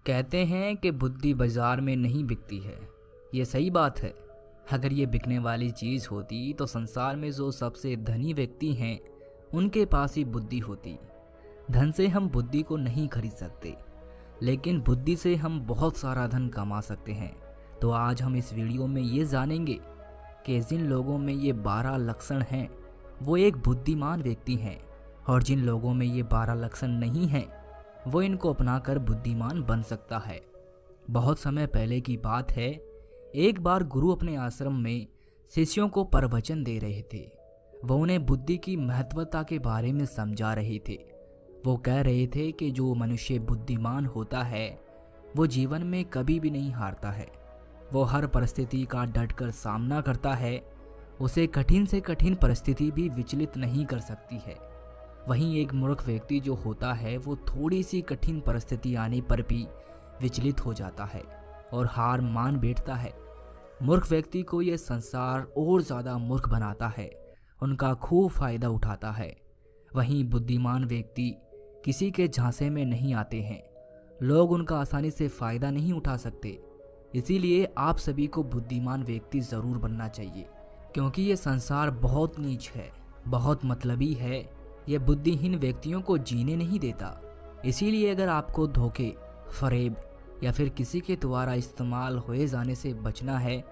कहते हैं कि बुद्धि बाजार में नहीं बिकती है। ये सही बात है। अगर ये बिकने वाली चीज़ होती तो संसार में जो सबसे धनी व्यक्ति हैं उनके पास ही बुद्धि होती। धन से हम बुद्धि को नहीं खरीद सकते, लेकिन बुद्धि से हम बहुत सारा धन कमा सकते हैं। तो आज हम इस वीडियो में ये जानेंगे कि जिन लोगों में ये 12 लक्षण हैं वो एक बुद्धिमान व्यक्ति हैं, और जिन लोगों में ये 12 लक्षण नहीं हैं वो इनको अपनाकर बुद्धिमान बन सकता है। बहुत समय पहले की बात है, एक बार गुरु अपने आश्रम में शिष्यों को प्रवचन दे रहे थे। वो उन्हें बुद्धि की महत्वता के बारे में समझा रहे थे। वो कह रहे थे कि जो मनुष्य बुद्धिमान होता है वो जीवन में कभी भी नहीं हारता है। वो हर परिस्थिति का डटकर सामना करता है। उसे कठिन से कठिन परिस्थिति भी विचलित नहीं कर सकती है। वहीं एक मूर्ख व्यक्ति जो होता है वो थोड़ी सी कठिन परिस्थिति आने पर भी विचलित हो जाता है और हार मान बैठता है। मूर्ख व्यक्ति को यह संसार और ज़्यादा मूर्ख बनाता है, उनका खूब फायदा उठाता है। वहीं बुद्धिमान व्यक्ति किसी के झांसे में नहीं आते हैं। लोग उनका आसानी से फ़ायदा नहीं उठा सकते। इसीलिए आप सभी को बुद्धिमान व्यक्ति ज़रूर बनना चाहिए, क्योंकि ये संसार बहुत नीच है, बहुत मतलबी है। यह बुद्धिहीन व्यक्तियों को जीने नहीं देता। इसीलिए अगर आपको धोखे, फरेब या फिर किसी के द्वारा इस्तेमाल होए जाने से बचना है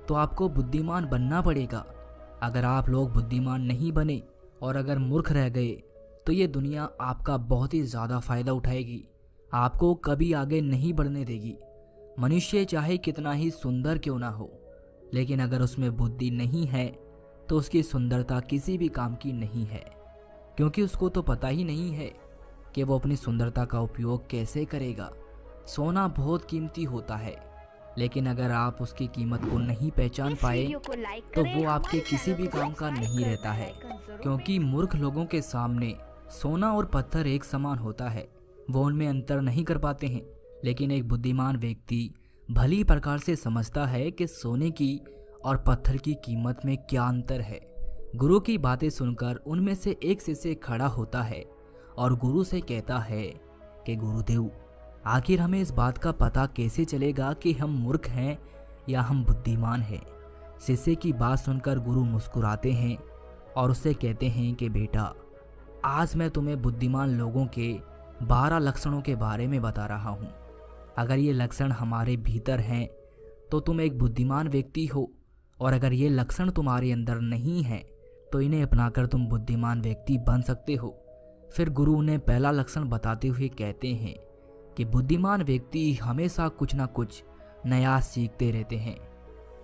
तो आपको बुद्धिमान बनना पड़ेगा। अगर आप लोग बुद्धिमान नहीं बने और अगर मूर्ख रह गए तो ये दुनिया आपका बहुत ही ज़्यादा फ़ायदा उठाएगी, आपको कभी आगे नहीं बढ़ने देगी। मनुष्य चाहे कितना ही सुंदर क्यों ना हो, लेकिन अगर उसमें बुद्धि नहीं है तो उसकी सुंदरता किसी भी काम की नहीं है, क्योंकि उसको तो पता ही नहीं है कि वो अपनी सुंदरता का उपयोग कैसे करेगा। सोना बहुत कीमती होता है, लेकिन अगर आप उसकी कीमत को नहीं पहचान पाए तो वो आपके किसी भी काम का नहीं रहता है। क्योंकि मूर्ख लोगों के सामने सोना और पत्थर एक समान होता है, वो उनमें अंतर नहीं कर पाते हैं। लेकिन एक बुद्धिमान व्यक्ति भली प्रकार से समझता है कि सोने की और पत्थर की कीमत में क्या अंतर है। गुरु की बातें सुनकर उनमें से एक शिष्य खड़ा होता है और गुरु से कहता है कि गुरुदेव, आखिर हमें इस बात का पता कैसे चलेगा कि हम मूर्ख हैं या हम बुद्धिमान हैं। शिष्य की बात सुनकर गुरु मुस्कुराते हैं और उससे कहते हैं कि बेटा, आज मैं तुम्हें बुद्धिमान लोगों के 12 लक्षणों के बारे में बता रहा हूँ। अगर ये लक्षण हमारे भीतर हैं तो तुम एक बुद्धिमान व्यक्ति हो, और अगर ये लक्षण तुम्हारे अंदर नहीं हैं तो इन्हें अपनाकर तुम बुद्धिमान व्यक्ति बन सकते हो। फिर गुरु उन्हें पहला लक्षण बताते हुए कहते हैं कि बुद्धिमान व्यक्ति हमेशा कुछ ना कुछ नया सीखते रहते हैं,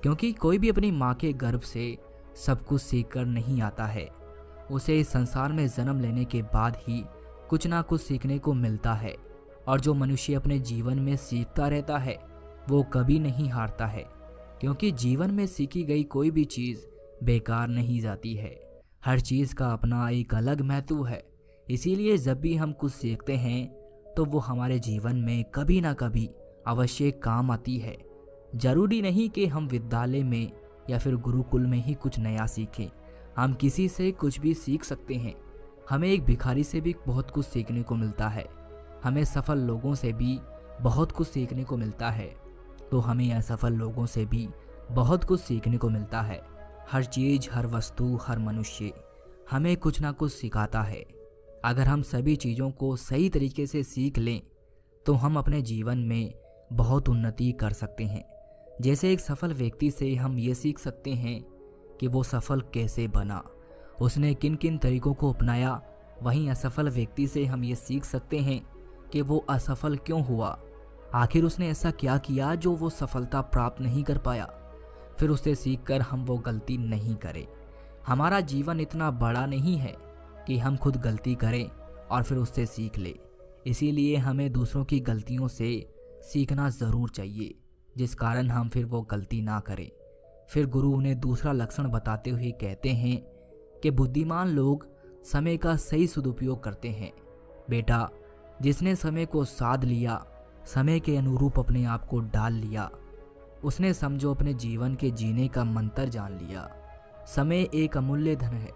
क्योंकि कोई भी अपनी माँ के गर्भ से सब कुछ सीख कर नहीं आता है। उसे इस संसार में जन्म लेने के बाद ही कुछ ना कुछ सीखने को मिलता है, और जो मनुष्य अपने जीवन में सीखता रहता है वो कभी नहीं हारता है, क्योंकि जीवन में सीखी गई कोई भी चीज़ बेकार नहीं जाती है। हर चीज़ का अपना एक अलग महत्व है। इसीलिए जब भी हम कुछ सीखते हैं तो वो हमारे जीवन में कभी ना कभी अवश्य काम आती है। जरूरी नहीं कि हम विद्यालय में या फिर गुरुकुल में ही कुछ नया सीखें। हम किसी से कुछ भी सीख सकते हैं। हमें एक भिखारी से भी बहुत कुछ सीखने को मिलता है। हमें सफल लोगों से भी बहुत कुछ सीखने को मिलता है, तो हमें असफल लोगों से भी बहुत कुछ सीखने को मिलता है। हर चीज़, हर वस्तु, हर मनुष्य हमें कुछ ना कुछ सिखाता है। अगर हम सभी चीज़ों को सही तरीके से सीख लें तो हम अपने जीवन में बहुत उन्नति कर सकते हैं। जैसे एक सफल व्यक्ति से हम ये सीख सकते हैं कि वो सफल कैसे बना, उसने किन किन तरीकों को अपनाया। वहीं असफल व्यक्ति से हम ये सीख सकते हैं कि वो असफल क्यों हुआ, आखिर उसने ऐसा क्या किया जो वो सफलता प्राप्त नहीं कर पाया। फिर उससे सीखकर हम वो गलती नहीं करें। हमारा जीवन इतना बड़ा नहीं है कि हम खुद गलती करें और फिर उससे सीख लें। इसीलिए हमें दूसरों की गलतियों से सीखना ज़रूर चाहिए, जिस कारण हम फिर वो गलती ना करें। फिर गुरु उन्हें दूसरा लक्षण बताते हुए कहते हैं कि बुद्धिमान लोग समय का सही सदुपयोग करते हैं। बेटा, जिसने समय को साध लिया, समय के अनुरूप अपने आप को डाल लिया, उसने समझो अपने जीवन के जीने का मंत्र जान लिया। समय एक अमूल्य धन है।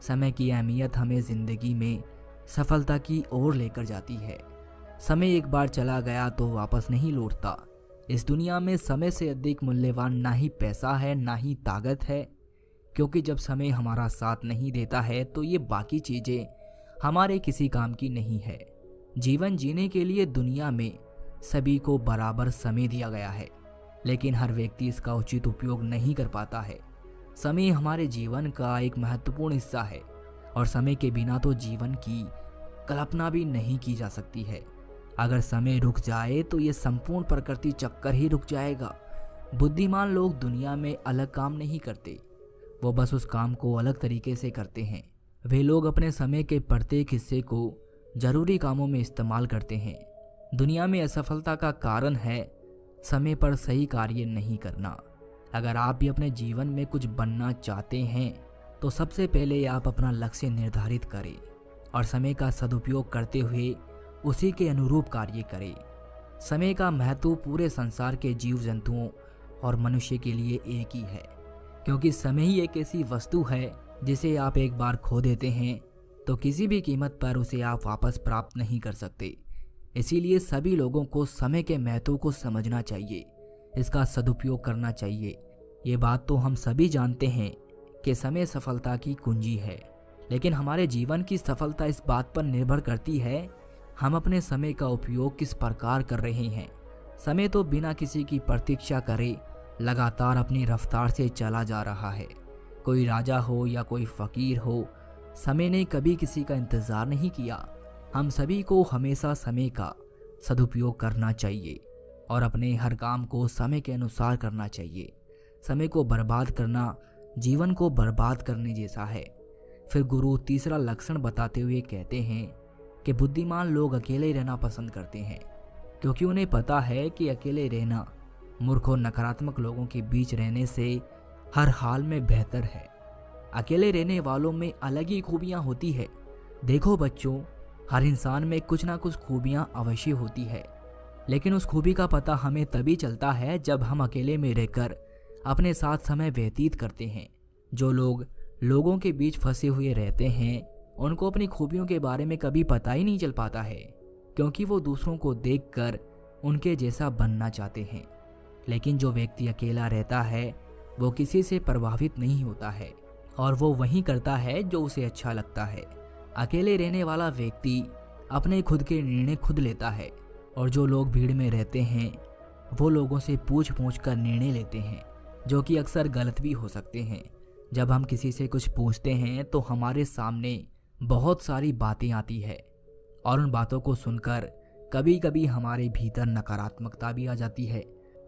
समय की अहमियत हमें जिंदगी में सफलता की ओर लेकर जाती है। समय एक बार चला गया तो वापस नहीं लौटता। इस दुनिया में समय से अधिक मूल्यवान ना ही पैसा है ना ही ताकत है, क्योंकि जब समय हमारा साथ नहीं देता है तो ये बाकी चीज़ें हमारे किसी काम की नहीं है। जीवन जीने के लिए दुनिया में सभी को बराबर समय दिया गया है, लेकिन हर व्यक्ति इसका उचित उपयोग नहीं कर पाता है। समय हमारे जीवन का एक महत्वपूर्ण हिस्सा है और समय के बिना तो जीवन की कल्पना भी नहीं की जा सकती है। अगर समय रुक जाए तो ये संपूर्ण प्रकृति चक्कर ही रुक जाएगा। बुद्धिमान लोग दुनिया में अलग काम नहीं करते, वो बस उस काम को अलग तरीके से करते हैं। वे लोग अपने समय के प्रत्येक हिस्से को जरूरी कामों में इस्तेमाल करते हैं। दुनिया में असफलता का कारण है समय पर सही कार्य नहीं करना। अगर आप भी अपने जीवन में कुछ बनना चाहते हैं तो सबसे पहले आप अपना लक्ष्य निर्धारित करें और समय का सदुपयोग करते हुए उसी के अनुरूप कार्य करें। समय का महत्व पूरे संसार के जीव जंतुओं और मनुष्य के लिए एक ही है, क्योंकि समय ही एक ऐसी वस्तु है जिसे आप एक बार खो देते हैं तो किसी भी कीमत पर उसे आप वापस प्राप्त नहीं कर सकते। इसीलिए सभी लोगों को समय के महत्व को समझना चाहिए, इसका सदुपयोग करना चाहिए। ये बात तो हम सभी जानते हैं कि समय सफलता की कुंजी है, लेकिन हमारे जीवन की सफलता इस बात पर निर्भर करती है हम अपने समय का उपयोग किस प्रकार कर रहे हैं। समय तो बिना किसी की प्रतीक्षा करे लगातार अपनी रफ्तार से चला जा रहा है। कोई राजा हो या कोई फकीर हो, समय ने कभी किसी का इंतजार नहीं किया। हम सभी को हमेशा समय का सदुपयोग करना चाहिए और अपने हर काम को समय के अनुसार करना चाहिए। समय को बर्बाद करना जीवन को बर्बाद करने जैसा है। फिर गुरु तीसरा लक्षण बताते हुए कहते हैं कि बुद्धिमान लोग अकेले रहना पसंद करते हैं, क्योंकि उन्हें पता है कि अकेले रहना मूर्ख और नकारात्मक लोगों के बीच रहने से हर हाल में बेहतर है। अकेले रहने वालों में अलग ही खूबियां होती है। देखो बच्चों, हर इंसान में कुछ ना कुछ खूबियां अवश्य होती है, लेकिन उस खूबी का पता हमें तभी चलता है जब हम अकेले में रहकर अपने साथ समय व्यतीत करते हैं। जो लोग लोगों के बीच फंसे हुए रहते हैं उनको अपनी खूबियों के बारे में कभी पता ही नहीं चल पाता है, क्योंकि वो दूसरों को देखकर उनके जैसा बनना चाहते हैं। लेकिन जो व्यक्ति अकेला रहता है वो किसी से प्रभावित नहीं होता है और वो वही करता है जो उसे अच्छा लगता है। अकेले रहने वाला व्यक्ति अपने खुद के निर्णय खुद लेता है, और जो लोग भीड़ में रहते हैं वो लोगों से पूछ पूछ कर निर्णय लेते हैं, जो कि अक्सर गलत भी हो सकते हैं। जब हम किसी से कुछ पूछते हैं तो हमारे सामने बहुत सारी बातें आती है और उन बातों को सुनकर कभी कभी हमारे भीतर नकारात्मकता भी आ जाती है,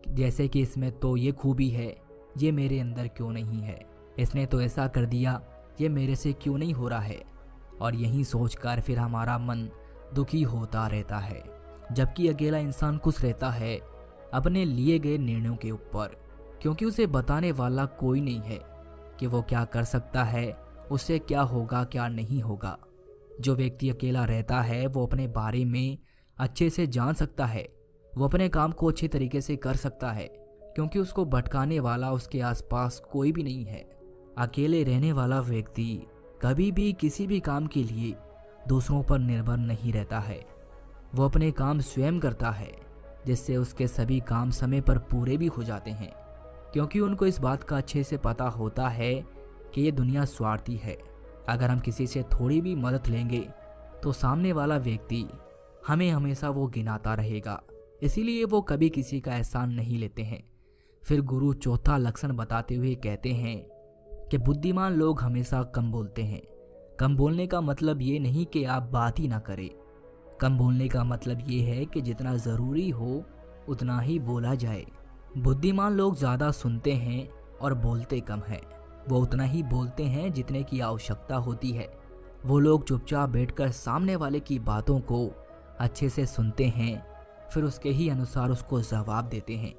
जैसे कि इसमें तो ये खूबी है, ये मेरे अंदर क्यों नहीं है, इसने तो ऐसा कर दिया, ये मेरे से क्यों नहीं हो रहा है। और यही सोचकर फिर हमारा मन दुखी होता रहता है। जबकि अकेला इंसान खुश रहता है अपने लिए गए निर्णयों के ऊपर, क्योंकि उसे बताने वाला कोई नहीं है कि वो क्या कर सकता है, उससे क्या होगा क्या नहीं होगा। जो व्यक्ति अकेला रहता है वो अपने बारे में अच्छे से जान सकता है, वो अपने काम को अच्छे तरीके से कर सकता है, क्योंकि उसको भटकाने वाला उसके आसपास कोई भी नहीं है। अकेले रहने वाला व्यक्ति कभी भी किसी भी काम के लिए दूसरों पर निर्भर नहीं रहता है। वो अपने काम स्वयं करता है, जिससे उसके सभी काम समय पर पूरे भी हो जाते हैं, क्योंकि उनको इस बात का अच्छे से पता होता है कि ये दुनिया स्वार्थी है। अगर हम किसी से थोड़ी भी मदद लेंगे तो सामने वाला व्यक्ति हमें हमेशा वो गिनाता रहेगा, इसीलिए वो कभी किसी का एहसान नहीं लेते हैं। फिर गुरु चौथा लक्षण बताते हुए कहते हैं कि बुद्धिमान लोग हमेशा कम बोलते हैं। कम बोलने का मतलब ये नहीं कि आप बात ही ना करें। कम बोलने का मतलब ये है कि जितना ज़रूरी हो उतना ही बोला जाए। बुद्धिमान लोग ज़्यादा सुनते हैं और बोलते कम हैं। वो उतना ही बोलते हैं जितने की आवश्यकता होती है। वो लोग चुपचाप बैठकर सामने वाले की बातों को अच्छे से सुनते हैं, फिर उसके ही अनुसार उसको जवाब देते हैं।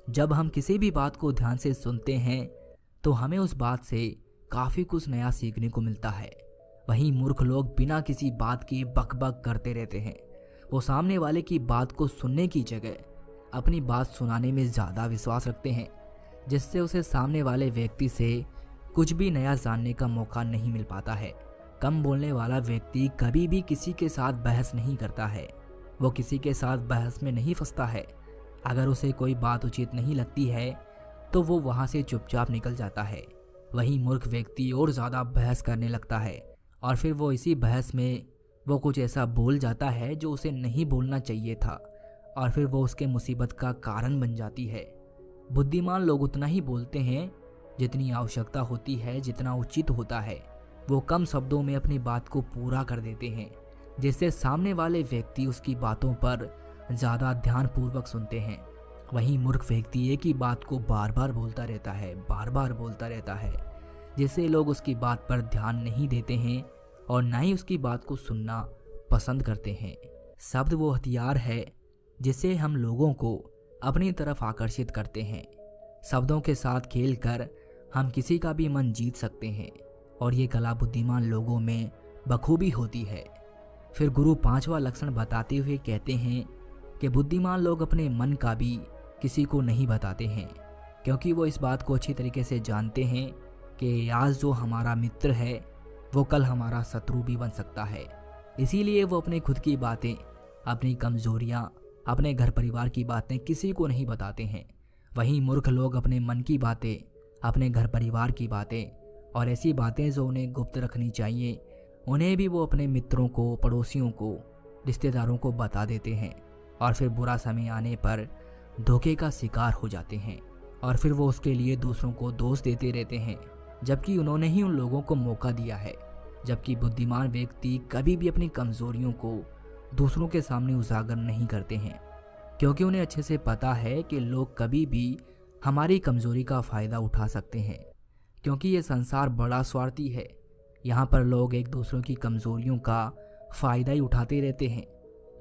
जब हम किसी भी बात को ध्यान से सुनते हैं तो हमें उस बात से काफ़ी कुछ नया सीखने को मिलता है। वहीं मूर्ख लोग बिना किसी बात की बकबक करते रहते हैं। वो सामने वाले की बात को सुनने की जगह अपनी बात सुनाने में ज़्यादा विश्वास रखते हैं, जिससे उसे सामने वाले व्यक्ति से कुछ भी नया जानने का मौका नहीं मिल पाता है। कम बोलने वाला व्यक्ति कभी भी किसी के साथ बहस नहीं करता है। वो किसी के साथ बहस में नहीं फंसता है। अगर उसे कोई बात उचित नहीं लगती है तो वो वहाँ से चुपचाप निकल जाता है। वहीं मूर्ख व्यक्ति और ज़्यादा बहस करने लगता है और फिर वो इसी बहस में वो कुछ ऐसा बोल जाता है जो उसे नहीं बोलना चाहिए था और फिर वो उसके मुसीबत का कारण बन जाती है। बुद्धिमान लोग उतना ही बोलते हैं जितनी आवश्यकता होती है, जितना उचित होता है। वो कम शब्दों में अपनी बात को पूरा कर देते हैं, जिससे सामने वाले व्यक्ति उसकी बातों पर ज़्यादा ध्यानपूर्वक सुनते हैं। वहीं मूर्ख व्यक्ति एक ही बात को बार बार बोलता रहता है, बार बार बोलता रहता है, जिससे लोग उसकी बात पर ध्यान नहीं देते हैं और ना ही उसकी बात को सुनना पसंद करते हैं। शब्द वो हथियार है जिससे हम लोगों को अपनी तरफ आकर्षित करते हैं। शब्दों के साथ खेलकर हम किसी का भी मन जीत सकते हैं और ये कला बुद्धिमान लोगों में बखूबी होती है। फिर गुरु 5वां लक्षण बताते हुए कहते हैं कि बुद्धिमान लोग अपने मन का भी किसी को नहीं बताते हैं, क्योंकि वो इस बात को अच्छी तरीके से जानते हैं कि आज जो हमारा मित्र है वो कल हमारा शत्रु भी बन सकता है। इसीलिए वो अपनी खुद की बातें, अपनी कमजोरियाँ, अपने घर परिवार की बातें किसी को नहीं बताते हैं। वहीं मूर्ख लोग अपने मन की बातें, अपने घर परिवार की बातें और ऐसी बातें जो उन्हें गुप्त रखनी चाहिए उन्हें भी वो अपने मित्रों को, पड़ोसियों को, रिश्तेदारों को बता देते हैं और फिर बुरा समय आने पर धोखे का शिकार हो जाते हैं और फिर वो उसके लिए दूसरों को दोष देते रहते हैं, जबकि उन्होंने ही उन लोगों को मौका दिया है। जबकि बुद्धिमान व्यक्ति कभी भी अपनी कमजोरियों को दूसरों के सामने उजागर नहीं करते हैं, क्योंकि उन्हें अच्छे से पता है कि लोग कभी भी हमारी कमजोरी का फ़ायदा उठा सकते हैं, क्योंकि ये संसार बड़ा स्वार्थी है। यहाँ पर लोग एक दूसरों की कमजोरियों का फ़ायदा ही उठाते रहते हैं।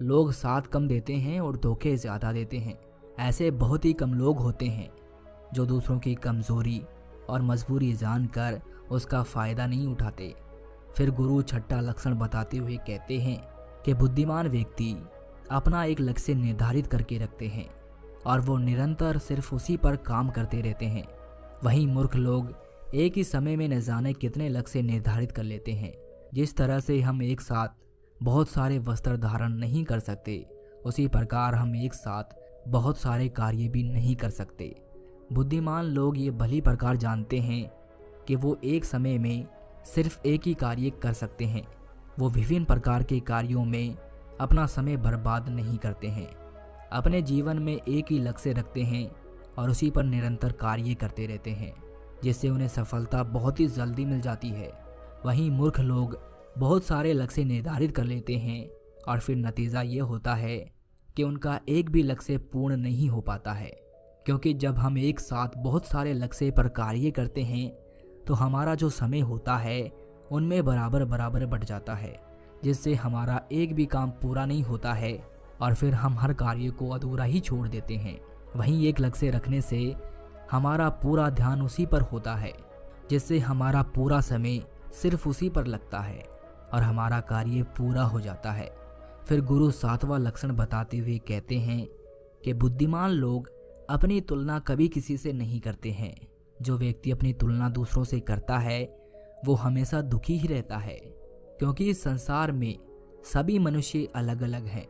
लोग साथ कम देते हैं और धोखे ज़्यादा देते हैं। ऐसे बहुत ही कम लोग होते हैं जो दूसरों की कमजोरी और मजबूरी जानकर उसका फ़ायदा नहीं उठाते। फिर गुरु 6वां लक्षण बताते हुए कहते हैं कि बुद्धिमान व्यक्ति अपना एक लक्ष्य निर्धारित करके रखते हैं और वो निरंतर सिर्फ उसी पर काम करते रहते हैं। वहीं मूर्ख लोग एक ही समय में न जाने कितने लक्ष्य निर्धारित कर लेते हैं। जिस तरह से हम एक साथ बहुत सारे वस्त्र धारण नहीं कर सकते, उसी प्रकार हम एक साथ बहुत सारे कार्य भी नहीं कर सकते। बुद्धिमान लोग ये भली प्रकार जानते हैं कि वो एक समय में सिर्फ एक ही कार्य कर सकते हैं। वो विभिन्न प्रकार के कार्यों में अपना समय बर्बाद नहीं करते हैं। अपने जीवन में एक ही लक्ष्य रखते हैं और उसी पर निरंतर कार्य करते रहते हैं, जिससे उन्हें सफलता बहुत ही जल्दी मिल जाती है। वहीं मूर्ख लोग बहुत सारे लक्ष्य निर्धारित कर लेते हैं और फिर नतीजा ये होता है कि उनका एक भी लक्ष्य पूर्ण नहीं हो पाता है, क्योंकि जब हम एक साथ बहुत सारे लक्ष्य पर कार्य करते हैं तो हमारा जो समय होता है उनमें बराबर बराबर बढ़ जाता है, जिससे हमारा एक भी काम पूरा नहीं होता है और फिर हम हर कार्य को अधूरा ही छोड़ देते हैं। वहीं एक लक्ष्य रखने से हमारा पूरा ध्यान उसी पर होता है, जिससे हमारा पूरा समय सिर्फ उसी पर लगता है और हमारा कार्य पूरा हो जाता है। फिर गुरु 7वां लक्षण बताते हुए कहते हैं कि बुद्धिमान लोग अपनी तुलना कभी किसी से नहीं करते हैं। जो व्यक्ति अपनी तुलना दूसरों से करता है वो हमेशा दुखी ही रहता है, क्योंकि इस संसार में सभी मनुष्य अलग अलग हैं,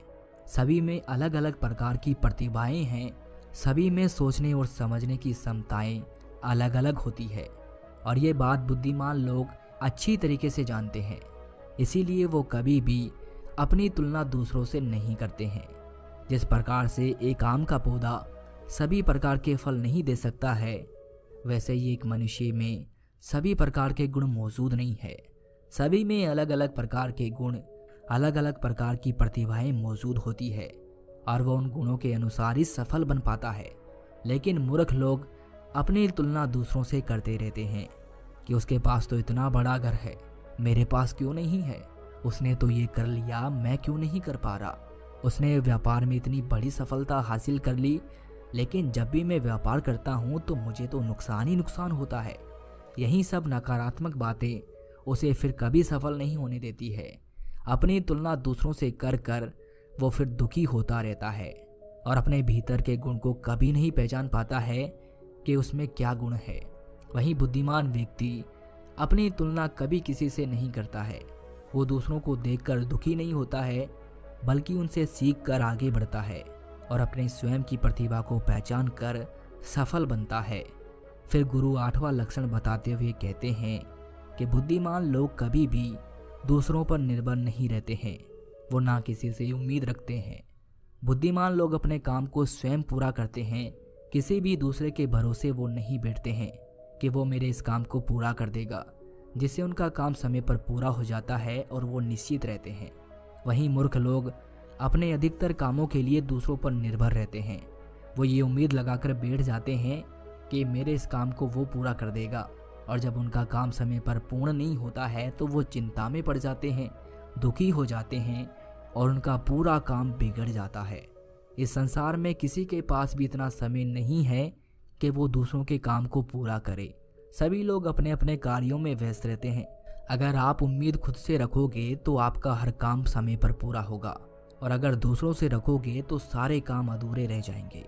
सभी में अलग अलग प्रकार की प्रतिभाएं हैं, सभी में सोचने और समझने की क्षमताएं अलग अलग होती है और ये बात बुद्धिमान लोग अच्छी तरीके से जानते हैं। इसीलिए वो कभी भी अपनी तुलना दूसरों से नहीं करते हैं। जिस प्रकार से एक आम का पौधा सभी प्रकार के फल नहीं दे सकता है, वैसे ही एक मनुष्य में सभी प्रकार के गुण मौजूद नहीं है। सभी में अलग अलग प्रकार के गुण, अलग अलग प्रकार की प्रतिभाएं मौजूद होती है और वह उन गुणों के अनुसार ही सफल बन पाता है। लेकिन मूर्ख लोग अपनी तुलना दूसरों से करते रहते हैं कि उसके पास तो इतना बड़ा घर है, मेरे पास क्यों नहीं है, उसने तो ये कर लिया, मैं क्यों नहीं कर पा रहा, उसने व्यापार में इतनी बड़ी सफलता हासिल कर ली, लेकिन जब भी मैं व्यापार करता हूँ तो मुझे तो नुकसान ही नुकसान होता है। यही सब नकारात्मक बातें उसे फिर कभी सफल नहीं होने देती है। अपनी तुलना दूसरों से कर कर वो फिर दुखी होता रहता है और अपने भीतर के गुण को कभी नहीं पहचान पाता है कि उसमें क्या गुण है। वहीं बुद्धिमान व्यक्ति अपनी तुलना कभी किसी से नहीं करता है। वो दूसरों को देखकर दुखी नहीं होता है, बल्कि उनसे सीख कर आगे बढ़ता है और अपने स्वयं की प्रतिभा को पहचान कर सफल बनता है। फिर गुरु 8वां लक्षण बताते हुए कहते हैं कि बुद्धिमान लोग कभी भी दूसरों पर निर्भर नहीं रहते हैं, वो ना किसी से उम्मीद रखते हैं। बुद्धिमान लोग अपने काम को स्वयं पूरा करते हैं, किसी भी दूसरे के भरोसे वो नहीं बैठते हैं कि वो मेरे इस काम को पूरा कर देगा, जिससे उनका काम समय पर पूरा हो जाता है और वो निश्चित रहते हैं। वहीं मूर्ख लोग अपने अधिकतर कामों के लिए दूसरों पर निर्भर रहते हैं। वो ये उम्मीद लगाकर बैठ जाते हैं कि मेरे इस काम को वो पूरा कर देगा, और जब उनका काम समय पर पूर्ण नहीं होता है तो वो चिंता में पड़ जाते हैं, दुखी हो जाते हैं और उनका पूरा काम बिगड़ जाता है। इस संसार में किसी के पास भी इतना समय नहीं है कि वो दूसरों के काम को पूरा करे। सभी लोग अपने अपने कार्यों में व्यस्त रहते हैं। अगर आप उम्मीद खुद से रखोगे तो आपका हर काम समय पर पूरा होगा, और अगर दूसरों से रखोगे तो सारे काम अधूरे रह जाएंगे।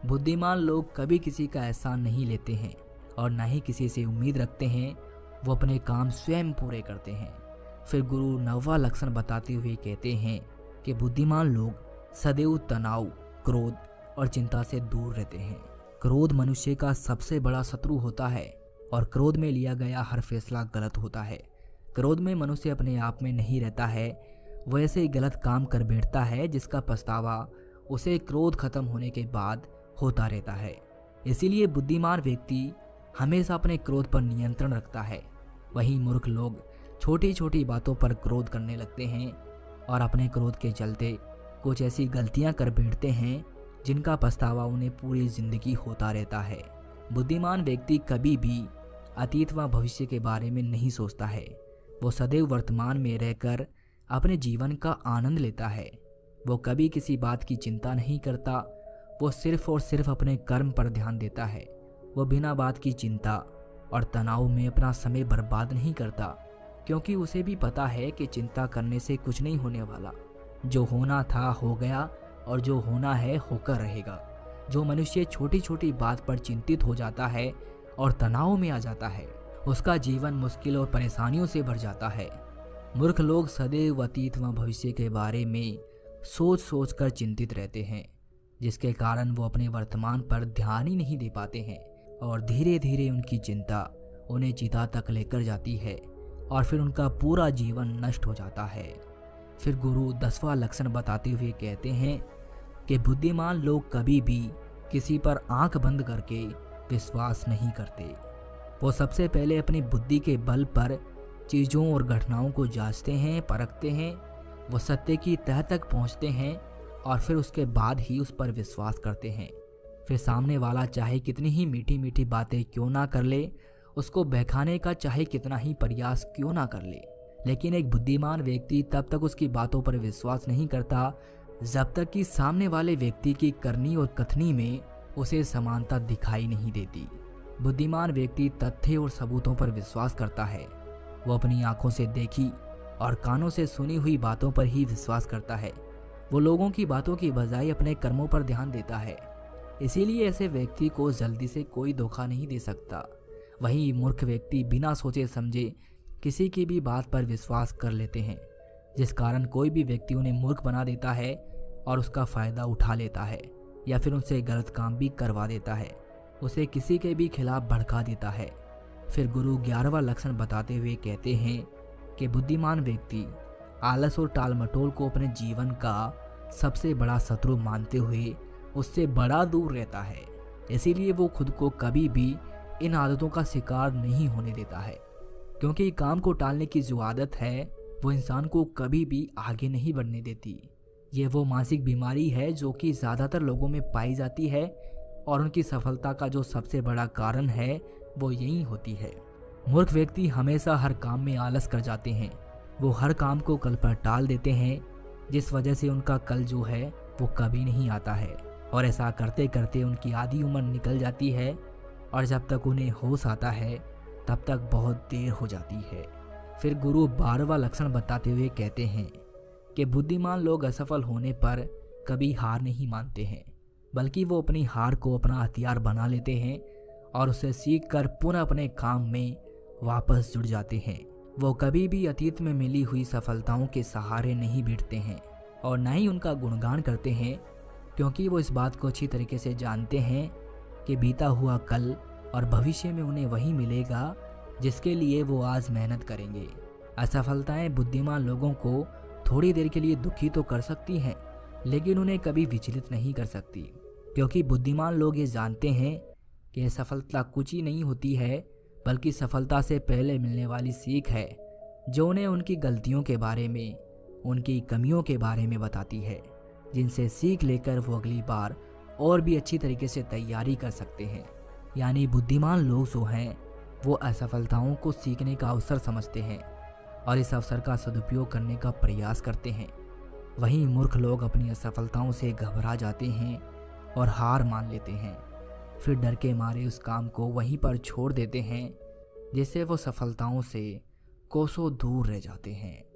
बुद्धिमान लोग कभी किसी का एहसान नहीं लेते हैं और न ही किसी से उम्मीद रखते हैं, वो अपने काम स्वयं पूरे करते हैं। फिर गुरु 9वां लक्षण बताते हुए कहते हैं कि बुद्धिमान लोग सदैव तनाव, क्रोध और चिंता से दूर रहते हैं। क्रोध मनुष्य का सबसे बड़ा शत्रु होता है और क्रोध में लिया गया हर फैसला गलत होता है। क्रोध में मनुष्य अपने आप में नहीं रहता है, वो ऐसे ही गलत काम कर बैठता है जिसका पछतावा उसे क्रोध खत्म होने के बाद होता रहता है। इसीलिए बुद्धिमान व्यक्ति हमेशा अपने क्रोध पर नियंत्रण रखता है। वहीं मूर्ख लोग छोटी छोटी बातों पर क्रोध करने लगते हैं और अपने क्रोध के चलते कुछ ऐसी गलतियां कर बैठते हैं जिनका पछतावा उन्हें पूरी जिंदगी होता रहता है। बुद्धिमान व्यक्ति कभी भी अतीत व भविष्य के बारे में नहीं सोचता है, वो सदैव वर्तमान में रहकर अपने जीवन का आनंद लेता है। वो कभी किसी बात की चिंता नहीं करता, वो सिर्फ और सिर्फ अपने कर्म पर ध्यान देता है। वो बिना बात की चिंता और तनाव में अपना समय बर्बाद नहीं करता, क्योंकि उसे भी पता है कि चिंता करने से कुछ नहीं होने वाला। जो होना था हो गया और जो होना है होकर रहेगा। जो मनुष्य छोटी छोटी बात पर चिंतित हो जाता है और तनाव में आ जाता है, उसका जीवन मुश्किल और परेशानियों से भर जाता है। मूर्ख लोग सदैव अतीत व भविष्य के बारे में सोच सोच कर चिंतित रहते हैं, जिसके कारण वो अपने वर्तमान पर ध्यान ही नहीं दे पाते हैं और धीरे धीरे उनकी चिंता उन्हें चिता तक लेकर जाती है और फिर उनका पूरा जीवन नष्ट हो जाता है। फिर गुरु 10वां लक्षण बताते हुए कहते हैं कि बुद्धिमान लोग कभी भी किसी पर आंख बंद करके विश्वास नहीं करते। वो सबसे पहले अपनी बुद्धि के बल पर चीज़ों और घटनाओं को जांचते हैं, परखते हैं, वो सत्य की तह तक पहुंचते हैं और फिर उसके बाद ही उस पर विश्वास करते हैं। फिर सामने वाला चाहे कितनी ही मीठी मीठी बातें क्यों ना कर ले, उसको बहकाने का चाहे कितना ही प्रयास क्यों ना कर ले, लेकिन एक बुद्धिमान व्यक्ति तब तक उसकी बातों पर विश्वास नहीं करता जब तक कि सामने वाले व्यक्ति की करनी और कथनी में उसे समानता दिखाई नहीं देती। बुद्धिमान व्यक्ति तथ्य और सबूतों पर विश्वास करता है। वो अपनी आंखों से देखी और कानों से सुनी हुई बातों पर ही विश्वास करता है। वो लोगों की बातों की बजाय अपने कर्मों पर ध्यान देता है। इसीलिए ऐसे व्यक्ति को जल्दी से कोई धोखा नहीं दे सकता। वहीं मूर्ख व्यक्ति बिना सोचे समझे किसी की भी बात पर विश्वास कर लेते हैं, जिस कारण कोई भी व्यक्ति उन्हें मूर्ख बना देता है और उसका फ़ायदा उठा लेता है या फिर उनसे गलत काम भी करवा देता है, उसे किसी के भी खिलाफ भड़का देता है। फिर गुरु 11वां लक्षण बताते हुए कहते हैं कि बुद्धिमान व्यक्ति आलस और टालमटोल को अपने जीवन का सबसे बड़ा शत्रु मानते हुए उससे बड़ा दूर रहता है। इसीलिए वो खुद को कभी भी इन आदतों का शिकार नहीं होने देता है, क्योंकि काम को टालने की जो आदत है वो इंसान को कभी भी आगे नहीं बढ़ने देती। ये वो मानसिक बीमारी है जो कि ज़्यादातर लोगों में पाई जाती है और उनकी सफलता का जो सबसे बड़ा कारण है वो यही होती है। मूर्ख व्यक्ति हमेशा हर काम में आलस कर जाते हैं। वो हर काम को कल पर टाल देते हैं, जिस वजह से उनका कल जो है वो कभी नहीं आता है और ऐसा करते करते उनकी आधी उम्र निकल जाती है और जब तक उन्हें होश आता है तब तक बहुत देर हो जाती है। फिर गुरु 12वां लक्षण बताते हुए कहते हैं कि बुद्धिमान लोग असफल होने पर कभी हार नहीं मानते हैं, बल्कि वो अपनी हार को अपना हथियार बना लेते हैं और उसे सीख कर पुनः अपने काम में वापस जुड़ जाते हैं। वो कभी भी अतीत में मिली हुई सफलताओं के सहारे नहीं बैठते हैं, और ना ही उनका गुणगान करते हैं, क्योंकि वो इस बात को अच्छी तरीके से जानते हैं कि बीता हुआ कल और भविष्य में उन्हें वही मिलेगा जिसके लिए वो आज मेहनत करेंगे। असफलताएं बुद्धिमान लोगों को थोड़ी देर के लिए दुखी तो कर सकती हैं, लेकिन उन्हें कभी विचलित नहीं कर सकती, क्योंकि बुद्धिमान लोग ये जानते हैं कि सफलता कुछ ही नहीं होती है, बल्कि सफलता से पहले मिलने वाली सीख है, जो उन्हें उनकी गलतियों के बारे में, उनकी कमियों के बारे में बताती है, जिनसे सीख लेकर वो अगली बार और भी अच्छी तरीके से तैयारी कर सकते हैं। यानी बुद्धिमान लोग जो हैं वो असफलताओं को सीखने का अवसर समझते हैं और इस अवसर का सदुपयोग करने का प्रयास करते हैं। वहीं मूर्ख लोग अपनी असफलताओं से घबरा जाते हैं और हार मान लेते हैं, फिर डर के मारे उस काम को वहीं पर छोड़ देते हैं, जिससे वो सफलताओं से कोसों दूर रह जाते हैं।